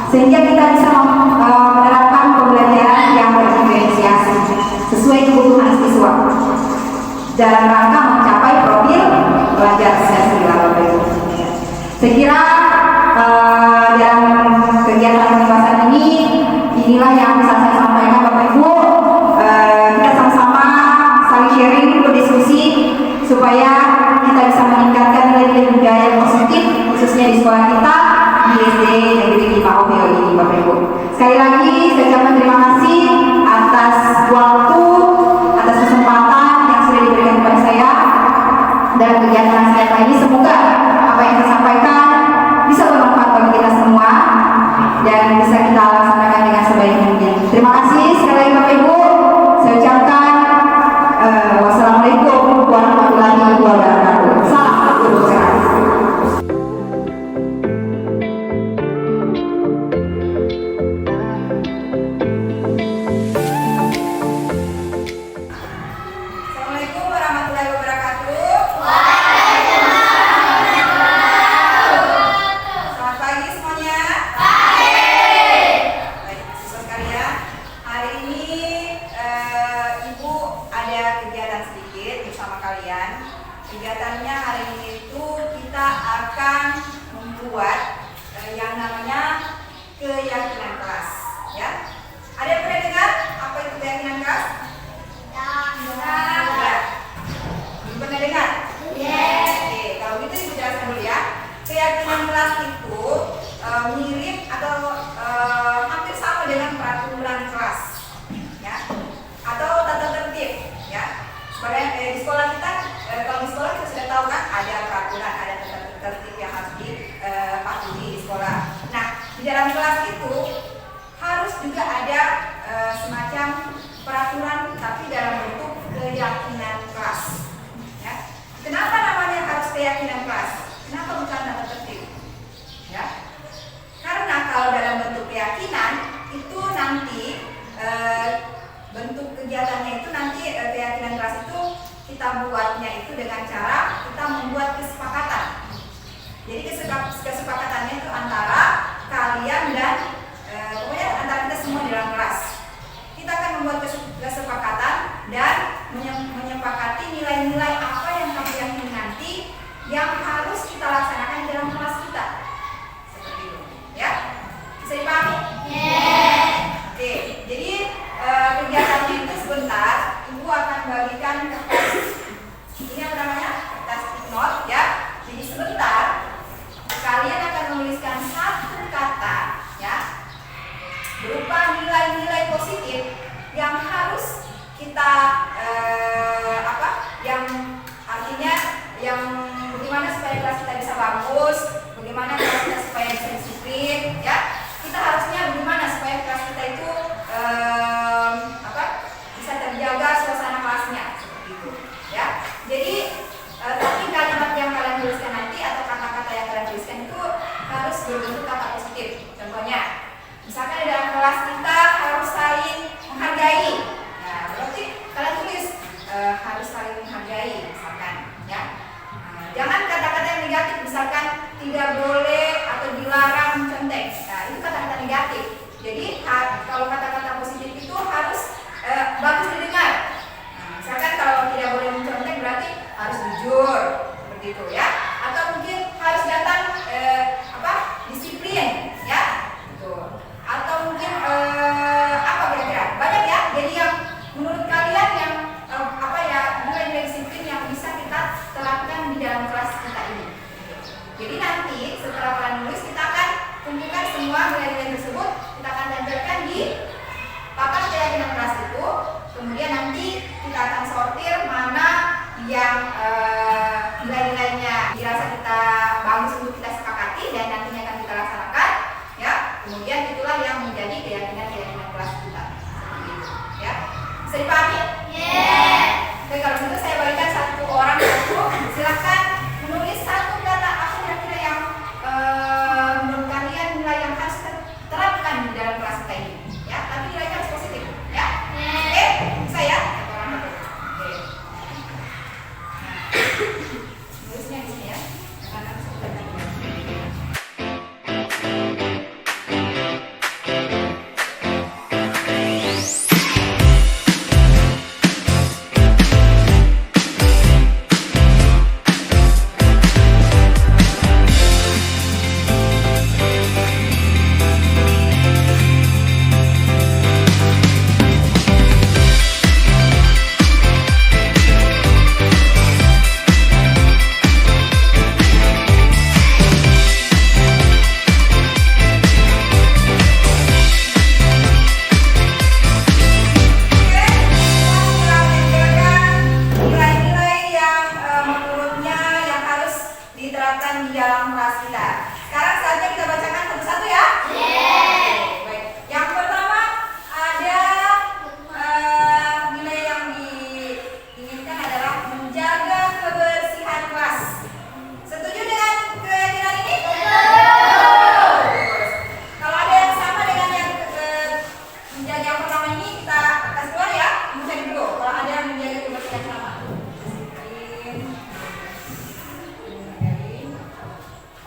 sehingga kita bisa menerapkan pembelajaran yang berdiferensiasi sesuai kebutuhan siswa dalam rangka mencapai profil pelajar siswa. Saya kira dalam kegiatan pembahasan ini, inilah yang bisa saya sampaikan, Bapak Ibu. Kita sama-sama saling sharing, berdiskusi supaya kita bisa meningkatkan nilai-nilai budaya positif khususnya di sekolah kita di SD Negeri 5 Omeo ini, Bapak Ibu. Sekali lagi saya ucapkan terima kasih atas waktu, atas kesempatan yang sudah diberikan kepada saya dalam kegiatan kita buatnya itu dengan cara kita membuat kesepakatan. Jadi kesepakatannya itu antara kalian dan pokoknya antara kita semua di dalam kelas. Kita akan membuat kesepakatan dan menyepakati nilai-nilai apa yang kami yakini nanti yang harus kita laksanakan di dalam kelas kita. Seperti itu, ya. Bisa dipahami? Oke, jadi kegiatannya itu sebentar. Ibu akan bagikan kertas. Ini apa namanya? Kertas note, ya. Jadi sebentar kalian akan menuliskan satu kata, ya, berupa nilai-nilai positif yang harus kita yang artinya yang bagaimana supaya kelas kita bisa bagus, bagaimana kelas kita supaya bisa disiplin, ya. Kita harusnya bagaimana supaya kelas kita itu bisa terjaga suasana kelasnya, seperti itu, ya. Jadi tapi kalimat yang kalian tuliskan nanti atau kata-kata yang kalian tuliskan itu harus berbentuk kata positif. Contohnya, misalkan di dalam kelas kita harus saling menghargai. Nah, berarti kalian tulis harus saling menghargai, misalkan, ya. Jangan kata-kata yang negatif, misalkan tidak boleh atau dilarang mencontek. Nah, itu kata-kata negatif. Jadi kalau kata-kata positif itu harus bagus didengar. Nah, misalkan kalau tidak boleh mencontek berarti harus jujur, seperti itu, ya. Atau mungkin harus datang disiplin, ya. Betul. Atau mungkin apa kira-kira? Banyak, ya. Jadi yang menurut kalian yang nilai-nilai disiplin yang bisa kita terapkan di dalam kelas kita ini. Jadi nanti setelah kalian nulis, kita akan kumpulkan semua nilai-nilai tersebut, kita akan tempelkan di papan keyakinan kelas itu. Kemudian nanti kita akan sortir mana yang nilai-nilainya dirasa kita bagus untuk kita sepakati dan nantinya akan kita laksanakan, ya. Kemudian itulah yang menjadi keyakinan kelas kita, gitu, ya. Bisa dipahami? Oke, kalau gitu saya berikan satu orang satu, silakan menulis satu kata apa kira-kira yang menurut kalian nilai yang harus terapkan di dalam kelas kita ini, ya. Tapi nilainya harus positif, ya. Oke, bisa ya? Satu orang satu. Oke. Nulisnya di sini, ya. Karena diterapkan di dalam kelas kita. Sekarang saatnya kita bacakan satu-satu, ya. Baik. Yang pertama ada nilai yang diinginkan adalah menjaga kebersihan kelas. Setuju dengan keyakinan ini? Kalau ada yang sama dengan yang menjaga yang pertama ini, kita kasih keluar, ya. Cari dulu. Kalau ada yang menjaga kebersihan sama.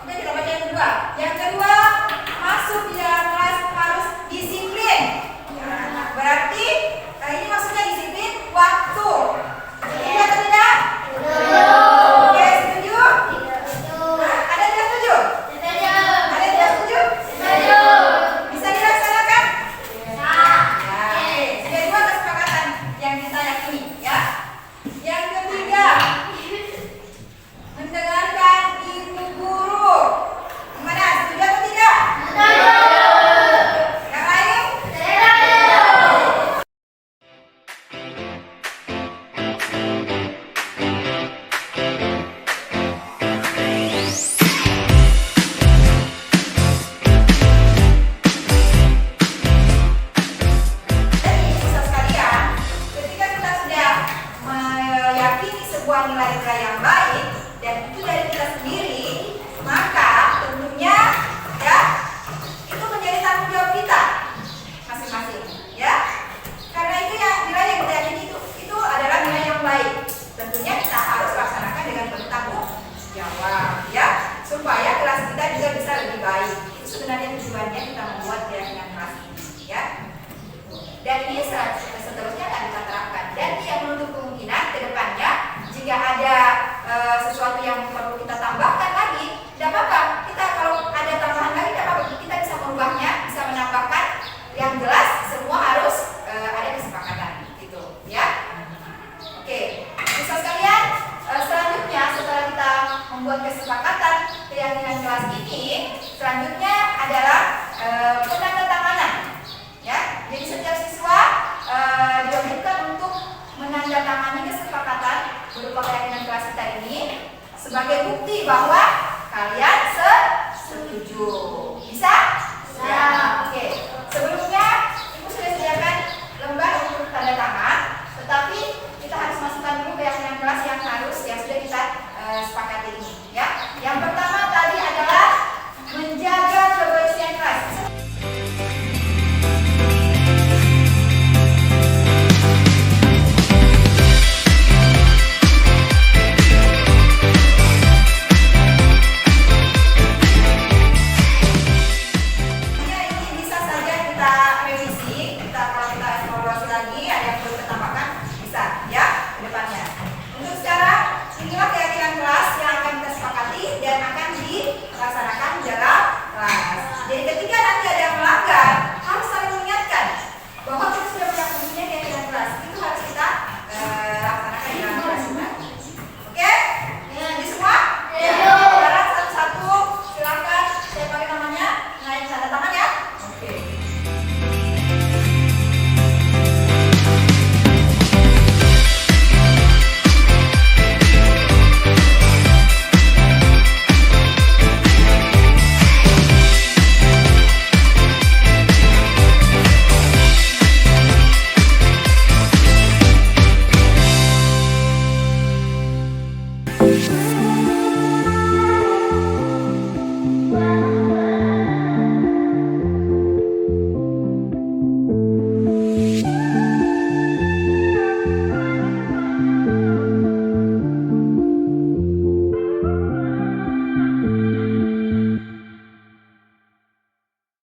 Oke, kita baca yang kedua. Yang kedua, masuk di dalam kesepakatan keyakinan kelas ini, selanjutnya adalah penandatanganan. Ya, jadi setiap siswa diwajibkan untuk menandatangani kesepakatan berupa keyakinan kelas kita ini sebagai bukti bahwa